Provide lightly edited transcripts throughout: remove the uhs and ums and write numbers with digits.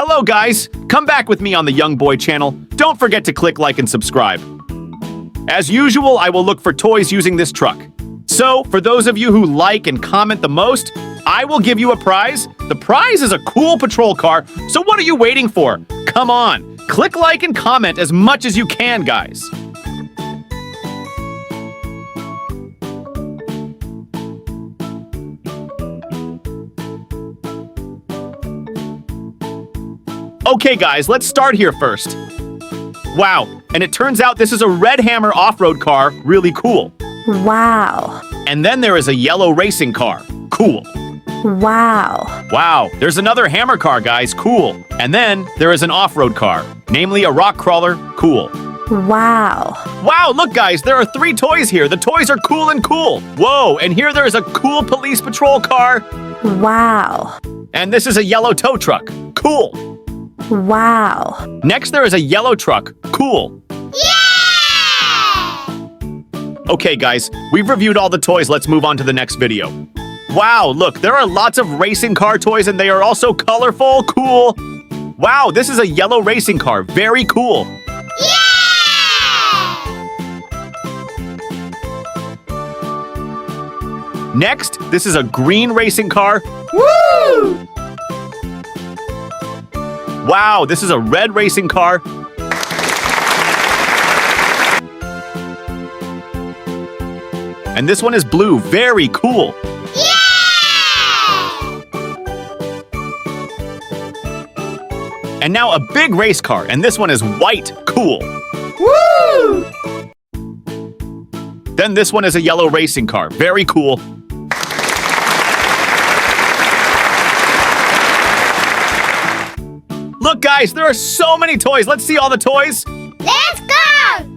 Hello guys! Come back with me on the Young Boy channel. Don't forget to click like and subscribe. As usual, I will look for toys using this truck. So, for those of you who like and comment the most, I will give you a prize. The prize is a cool patrol car, so what are you waiting for? Come on, click like and comment as much as you can, guys. Okay guys, let's start here first. Wow, and it turns out this is a red hammer off-road car, really cool. Wow. And then there is a yellow racing car, cool. Wow. Wow, there's another hammer car, guys, cool. And then there is an off-road car, namely a rock crawler, cool. Wow. Wow, look guys, there are 3 toys here. The toys are cool and cool. Whoa, and here there is a cool police patrol car. Wow. And this is a yellow tow truck, cool. Wow. Next there is a yellow truck, cool. Yeah! Okay guys, we've reviewed all the toys, let's move on to the next video. Wow, look, there are lots of racing car toys and they are also colorful, cool. Wow, this is a yellow racing car, very cool. Yeah! Next, this is a green racing car. Woo! Wow, this is a red racing car. And this one is blue, very cool. Yeah! And now a big race car, and this one is white, cool. Woo! Then this one is a yellow racing car, very cool. Look guys, there are so many toys. Let's see all the toys. Let's go!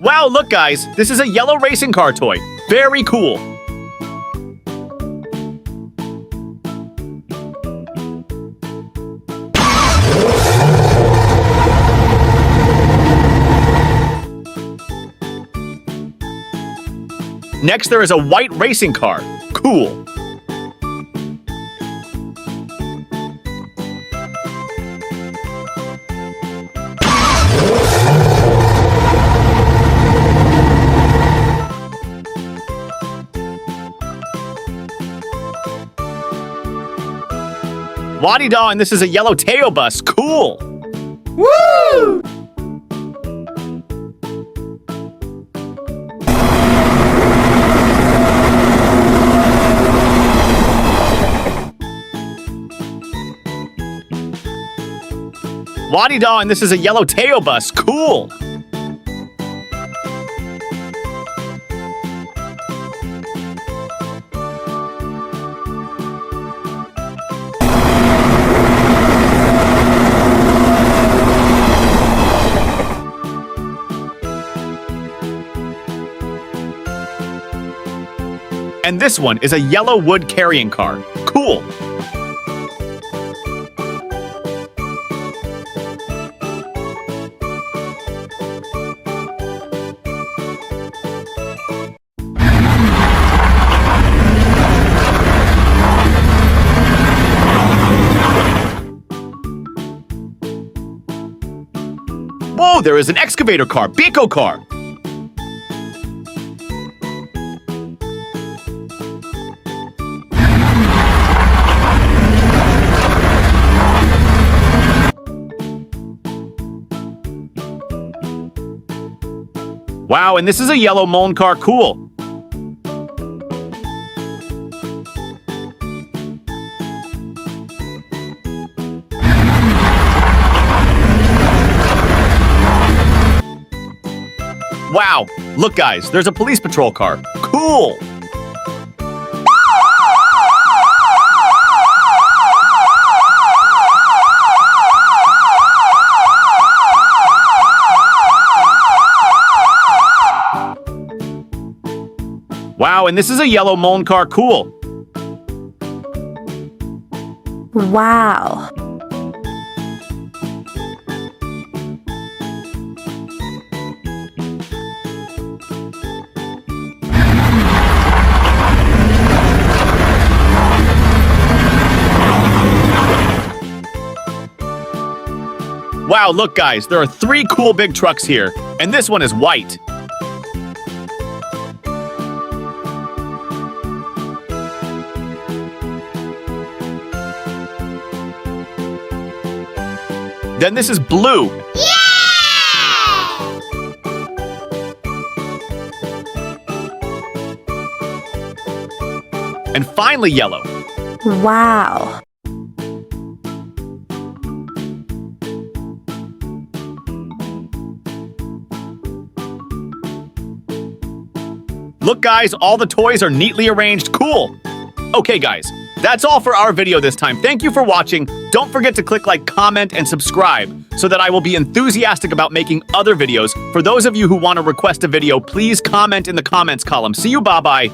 Wow, look guys, this is a yellow racing car toy. Very cool. Next, there is a white racing car. Cool. La-di-da, and this is a yellow Teo bus. Cool! Woo! La-di-da, and this is a yellow Teo bus. Cool! And this one is a yellow wood carrying car. Cool! Whoa, there is an excavator car, Biko car. Wow, and this is a yellow Moln car, cool. Wow, look guys, there's a police patrol car. Cool! Wow, and this is a yellow Moln car, cool. Wow. Wow, look guys, there are 3 cool big trucks here, and this one is white. Then this is blue. And finally yellow. Wow. Look guys, all the toys are neatly arranged. Cool. Okay guys, that's all for our video this time. Thank you for watching. Don't forget to click like, comment, and subscribe so that I will be enthusiastic about making other videos. For those of you who want to request a video, please comment in the comments column. See you, bye-bye.